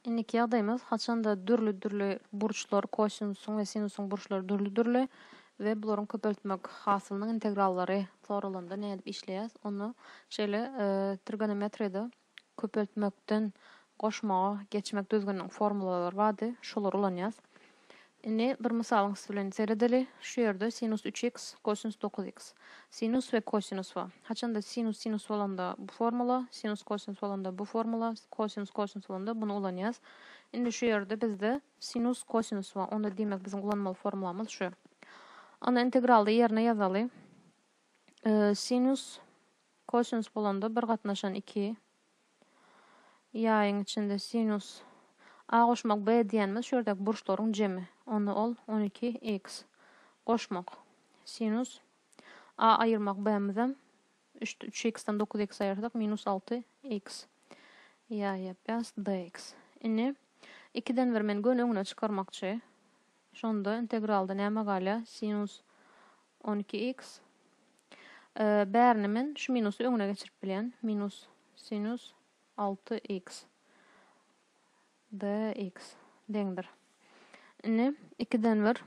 İndiki ýagdaýymyz haçanda dürli burçlar, kosinusun we sinusun burçlary dürli we bularyň köpeltmek hasylynyň integrallary sorulanda nädip işleýär? Onu şeýle trigonometriyada köpeltmekden goşmaga geçmek düzgünliň formulalary bardy, şolar ulanýar. Indi bir mysalyňyz bilen seredeli. Şu ýerde sinus 3x, kosinus 9x. Sinus we kosinus we. Haçanda sinus bolanda bu formula, sinus kosinus bolanda bu formula, kosinus bolanda bunu ulanýar. Indi şu ýerde bizde sinus kosinus we. Onda diýmek biziň ulanmaly formulamyz şu. Ana integraldy ýerine ýazaly. Sinus kosinus bolanda 1 gatnaşan 2. Ýaýyň içinde sinus A goşmak B diýenimiz şu ýerdäki burçlaryň jemi. Onu ol 12x. Goşmak. Sinus A aýyrmak B'mizem 3x'ten 9x aýyrsak minus 6x. Ýa-ýapýas dx. Indi 2den bir men gön öňüne çykarmakçy. Şonda integralda näme galýar? Sinus 12x. Bärini men şu minusy öňüne geçirip bilýän. Minus sinus 6x. dx deňdir. Indi 2den bir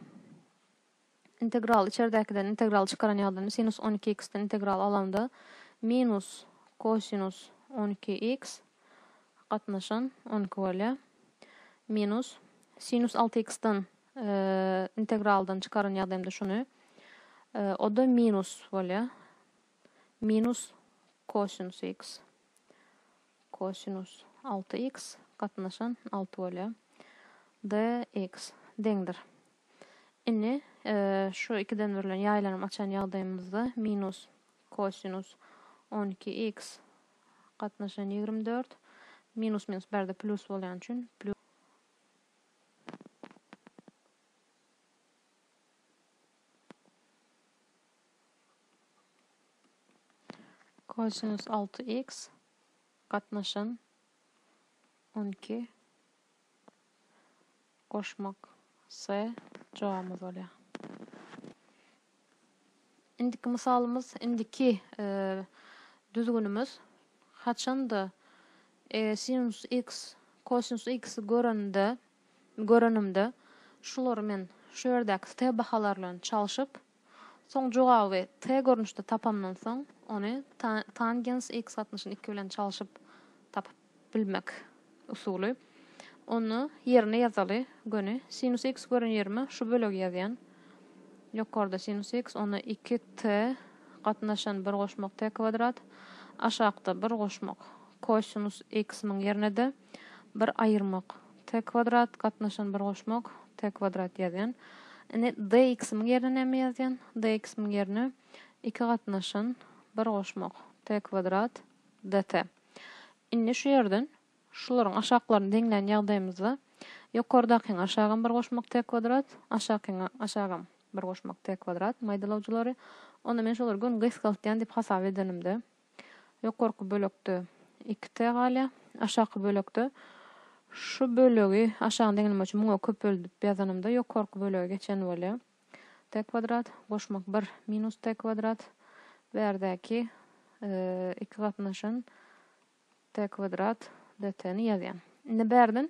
integral içeridäkiden integral çykaran ýagdaýda sinus 12x'ten integral alanda minus kosinus 12x gatnaşan 12 bolýar. Minus sinus 6x'ten integraldan çykaran ýagdaýymda şunu o da minus bolýar. Minus kosinus x. Kosinus 6x gatnaşan 6 bolýar. dx deňdir. Indi şu 2den bir bilen ýaýlanyp açan ýagdaýymyzda minus kosinus 12x gatnaşan 24 minus berde plus bolýan üçin plus kosinus 6x gatnaşan 12 goşmak S jogamy bolýar. Indiki mysalymyz, indiki düzgünümüz haçanda sinus x, kosinus x görenimde şolary men şu ýerdäki t bahalarlaryny çalyşyp soň jogaby t görnüşde tapamdan soň ony tangens x 62 bilen çalyşyp tapyp bilmek usuly. Onu ýerine ýazaly göni. Sinus x gören ýerime şu bölegi ýazýan. Ýokarda sinus x onu 2t gatnaşan 1 goşmak t kvadrat. Aşağıda 1 goşmak kosinus x-iň ýerine de 1 aýyrmak t kvadrat gatnaşan 1 goşmak t kvadrat ýazýan. Indi dx-iň ýerine näme ýazýan? Dx-iň ýerine 2 gatnaşan 1 goşmak t kvadrat dt. Indi şu ýerden şolaryň aşaklaryny deňleýän ýagdaýymyzda ýokardakyň aşagam 1 goşmak t kvadrat, aşagam 1 goşmak t kvadrat maýdalawjylary. Onda men şolary gön gysgaltýan diýip hasap edenimde ýokarky bölekde 2t galýa, aşaky bölekde şu bölegi aşagyny deňlemek üçin muňa köpeldip ýazanymda ýokarky bölege geçen bolýar. T kvadrat goşmak 1 minus t kvadrat berdäki 2 gatnaşan t kvadrat dt'ni ýazýan. Indi bärden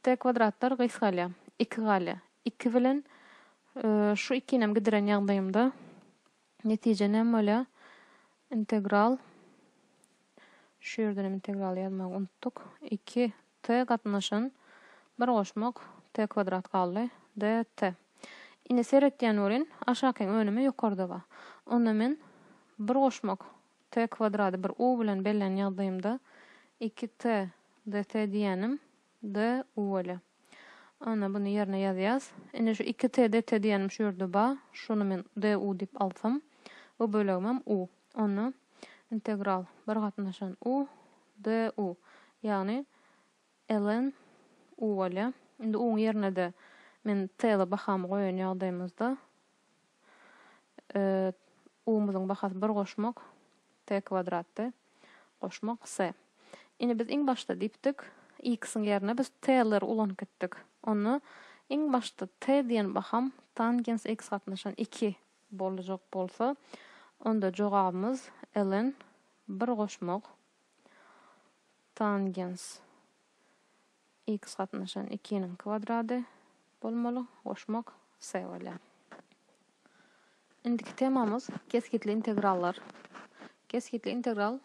t kvadratlar gysgalýar. 2 galýar. 2 bilen şu 2 nem gidiren ýagdaýymda netije näme bolýar? Integral şu ýerden integral ýazmagy unuttuk. 2t gatnaşan 1 goşmak t kvadrat galdy dt. Indi seretýän bolan aşakyň önüme ýokarda bar. Onda men 1 goşmak t kvadraty bir u bilen bellen ýagdaýymda 2t dt diýenim d u bolýar. Ana bunu ýerine ýazýas. Indi şu 2t dt diýenim şu ýerde bar. Şunu men d u diýip alsam, bu bölegim u. Onu integral 1 gatnaşan u d u. Ýagny ln u bolýar. Indi uň ýerine de men t-le bahamy goýan ýagdaýymyzda u-myzyň bahasy 1 goşmak t kvadratdy goşmak s. Indi biz iň başda diýipdik, x-iň ýerine biz t-leri ulanyp gitdik. Onu iň başda t diýen baham tangens x gatnaşan 2 bolajak bolsa, onda jogabymyz ln 1 goşmak tangens x katnaşan 2'nin kvadrady bolmaly, goşmak s bolýar. Indiki temamız keskitli integrallar. Keskitli integral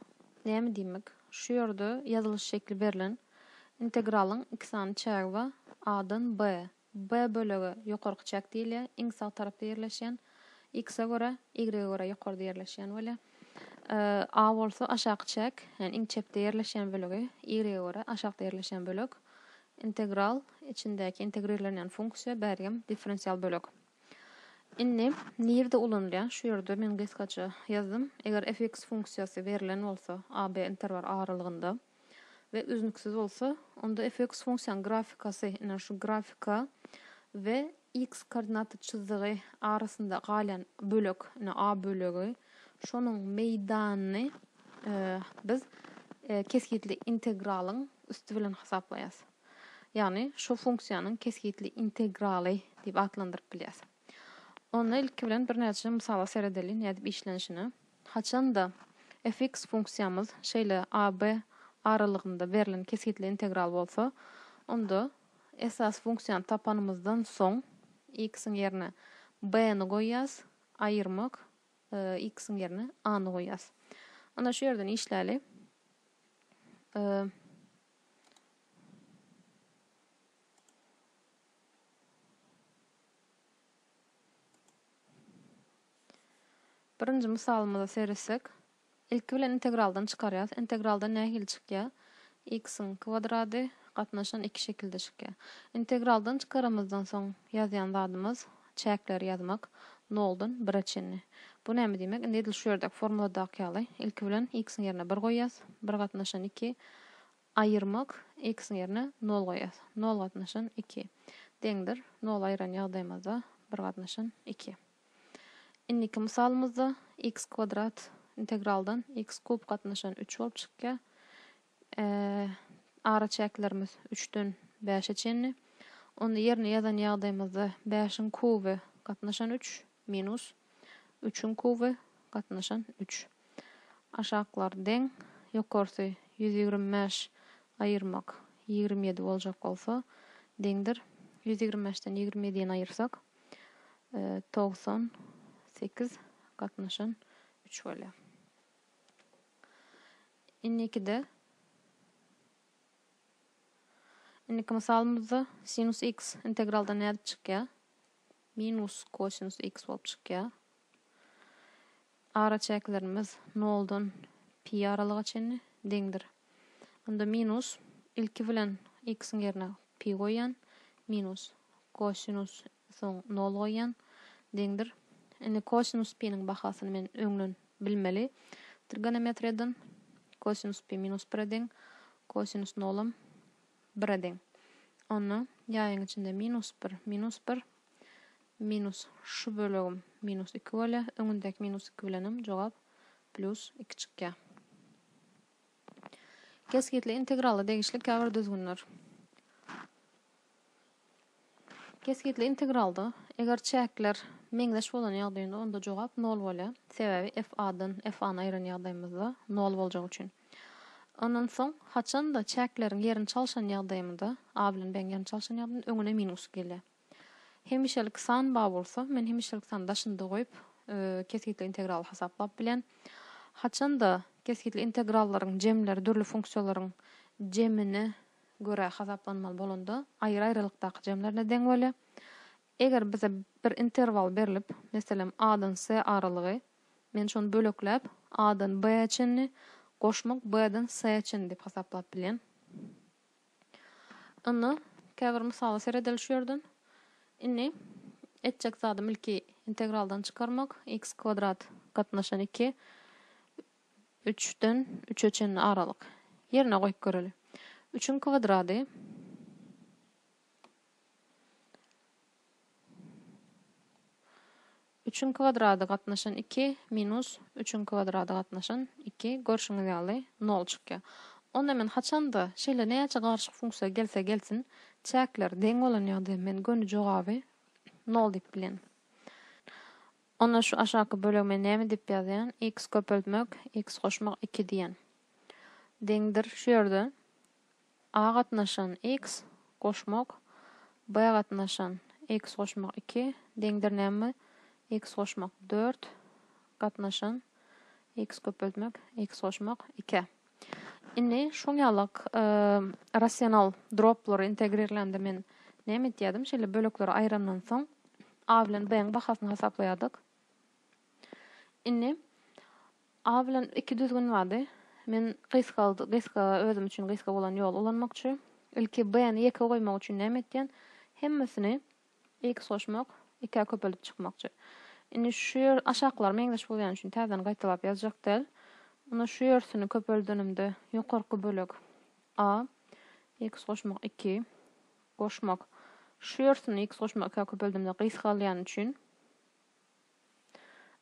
näme diýmek? Şu ýerde ýazylış şekli berilen integralyň iki sany çägi we a-dan b. B bölegi ýokarky çäk diýilýär, iň sag tarapda ýerleşýän, x-e görä, y-e görä ýokarda ýerleşýän bolýar. A bolsa aşağı çäk, yani iň çepde ýerleşýän bölegi, y-e görä aşagda ýerleşýän bölek. Integral içindäki integrirlenen funksiýa bergem diferensial bölek. Inni nirde ulanylýar? Şu ýerde men gyskaça ýazdym. Eger fx funksiýasy berilen bolsa, a b interval aralygynda ve üzünksiz bolsa, onda fx funksiýanyň grafikasy, ina şu grafika we x koordinaty çyzygy arasynda galan bölek, ina a bölegi, şonuň meýdanyny biz keskitli integralyň üstü bilen hasaplaýas. Yani şu funksiýanyň keskitli integraly diýip atlandyryp bilýäs. Onda ilki bilen bir näçe mysala seredelin ýa-da işlenişini. Haçanda fx funksiýamyz şeýle a b aralygynda berilen keskitli integral bolsa, onda esas funksiýany tapanymyzdan soň x-iň ýerine b-ni goýýas, aýyrmak, x-iň ýerine a-ny goýýas. Onda şu ýerden işläli. Birinci misalymyza seresek, ilki bilen integraldan çykarýas. Integralda nähili çykýar? X-iň kvadrady gatnaşan 2 şekilde çykýar. Integraldan çykaramyzdan soň ýazýan zadymyz çäkleri ýazmak 0-dan 1-e çenli. Bu näme diýmek? Indi edil şu ýerdäki formuladaky ýaly. Ilki bilen x-iň ýerine 1 goýýas, 1 gatnaşan 2 aýyrmak, x-iň ýerine 0 goýýas. 0 gatnaşan 2 deňdir 0 aýran ýagdaýymyzda 1 gatnaşan 2. Inniki misalymyzda x kvadrat integraldan x kub gatnaşan 3 bolup çykýar. Ara çäklerimiz 3-den 5-e çenli. Onu ýerine ýazan ýagdaýymyzda 5-iň kuby gatnaşan 3 minus 3-iň kuby gatnaşan 3. Aşaklar deň, ýokarsy 125 aýyrmak 27 boljak bolsa, deňdir 125-den 27-ni aýyrsak 98 gatnaşan 3 bolýar. Inniki misalymyzda sinus x integraldan näde çykýar? Minus kosinus x bolup çykýar. Ara çäklerimiz 0-dan pi aralyga çenli deňdir. Onda minus ilki bilen x-iň ýerine pi goýýan, minus kosinus soň 0 goýýan deňdir. Indi kosinus pi'niň bahasyny men öňden bilmeli. Trigonometriýadan kosinus pi minus 1 deň, kosinus 0 1 deň. Onu ýaýyň içinde minus 1 minus şu bölegim minus 2 bolýar. Öňündäki minus 2 bilenim jogap plus 2 çykýar. Keskitli integralda degişlik käbir düzgünler. Keskitli integralda eger çäkler meňzeş bolan ýagdaýynda onda jogap 0 bolýar. Sebebi f a-dan f a-ny aýran ýagdaýymyzda 0 boljak üçin. Ondan soň haçanda çäkleriň ýerini çalşan ýagdaýymda a bilen b ýerini çalşan ýagdaýynda öňüne minus gelýär. Hemişelik san bar bolsa, men hemişelik san daşynda goýup keskitli integral hasaplap bilen. Haçanda keskitli integrallaryň jemleri, dürli funksiýalaryň jemini göre hasaplanmaly bolanda aýry-aýrylykdaky jemlerine deň bolýar. Eger bize bir interval berilip, meselem a-dan c aralygy, men şonu bölekläp a-dan b-ye çenli, goşmak b-dan c-ye çenli diýip hasaplap bilen. Onu käbir mysala seredel şu ýerden. Inni etjek zadym ilki integraldan çykarmak x kvadrat gatnaşan 2 3-den 3-e çenli aralyk. Ýerine goýup göreli. 3-iň kvadrady 3-iň kvadrady gatnaşan 2 minus 3-iň kvadrady gatnaşan 2 görşüňiz ýaly 0 çykýar. Onda men haçanda şeýle näçe garşyk funksiýa gelse gelsin, çäkler deň bolan ýagdaýda men gönü jogaby 0 diýip bilen. Ona şu aşaky bölegi näme diýip ýazýan? X köpeltmek, x goşmak 2 diýen. Deňdir şu ýerde a gatnaşan x, goşmak b gatnaşan x goşmak 2 deňdir näme? X goşmak 4 gatnaşan x köpeltmek x goşmak 2. Inni şoňalyk rasional droplar integrerlendi men näme diýdim? Şeýle bölekleri aýrandan soň a bilen b-iň bahasyny hasaplaýardyk. Inni a bilen 2 düzgün bardy. Men gyska özüm üçin gyska bolan ýol ulanmakçy. Ilki b-ni 2 goýmak üçin näme etdiň? Hemmesini x goşmak 2 köpelip çykmakçy. Inni şu ýer aşaklar meňdeş bolýan üçin täzeden gaýtalap ýazjak del. Ona şu ýersini köpeldenimde ýokarky bölek a x goşmak 2 goşmak şu ýersini x goşmak 2 köpeldimde gysgalýan üçin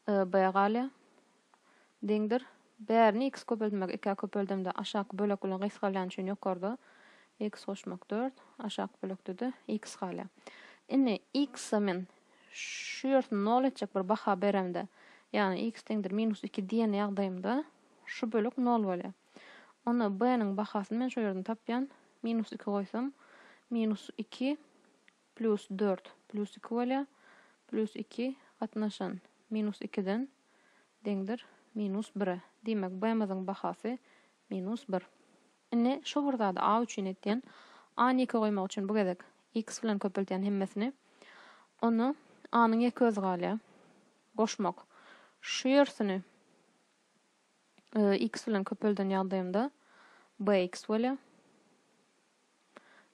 b galy deňdir. Bärini x köpelmek 2 köpeldimde aşaky bölek bilen gysgalýan üçin ýokarda x goşmak 4 aşaky bölekde x galy. Inni x men şu ýersini 0 etjek bir baha beremde. Yani x deňdir -2 diýen ýagdaýymda şu bölük 0 bolýar. Ona b-niň bahasyny men şu ýerden tapýan -2 goýsam -2 plus 4 plus 2 bolýar. Plus 2 gatnaşan -2den deňdir -1. Diýmek b-miziň bahasy -1. Inni şu burada a üçin etdiň a-ni 2 goýmak üçin bu gezek x bilen köpeltýän hemmesini onu a-nyň 2 öz galy goşmak. Şu ýersini x bilen köpelden ýagdaýymda bx bolýar.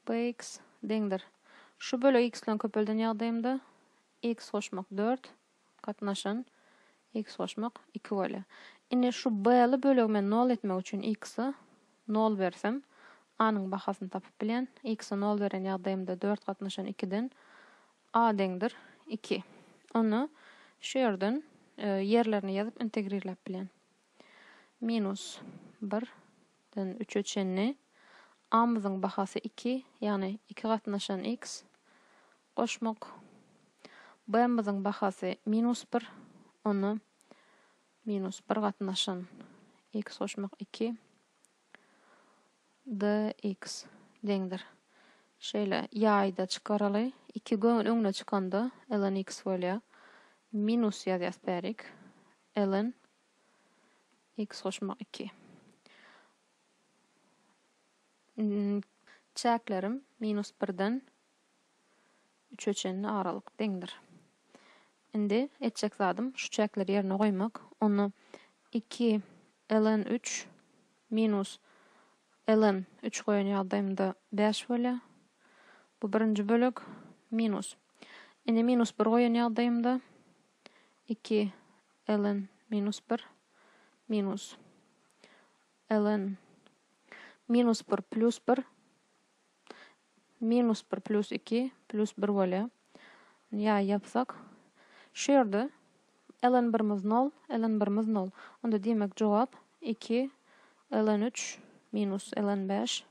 Bx deňdir. Şu bölek x bilen köpelden ýagdaýymda x goşmak 4 gatnaşan x goşmak 2 bolýar. Indi şu b-li bölegi men 0 etmek üçin x-i 0 bersem a-nyň bahasyny tapyp bilen x-i 0 beren ýagdaýymda 4 gatnaşan 2den a deňdir 2. Onu şu ýerden yerlerini ýazyp integrerlep bilen. -1den 3 öçenni a-myzyň bahasy 2, ýagny 2 gatnaşan x goşmak. B-myzyň bahasy -1, onu -1 gatnaşan x goşmak 2 dx deňdir. Şeýle ýaýda çykaraly 2 öňüne çykanda ln x bolýar. Minus ýazýas bärik ln x goşmak 2. Çäklerim -1den 3 öçenli aralyk deňdir. Indi etjek zadym şu çäkleri ýerine goýmak. Onu 2 ln 3 minus ln 3 goýan ýagdaýymda 5 bolýar. Bu birinji bölek minus. Indi -1 goýan ýagdaýymda 2 ln -1 minus ln -1 plus 1 -1 plus 2 plus 1 bolýar. Ya yapsak şu ýerde ln 1-miz 0, ln 1-miz 0. Onda diýmek jogap 2 ln 3 minus ln 5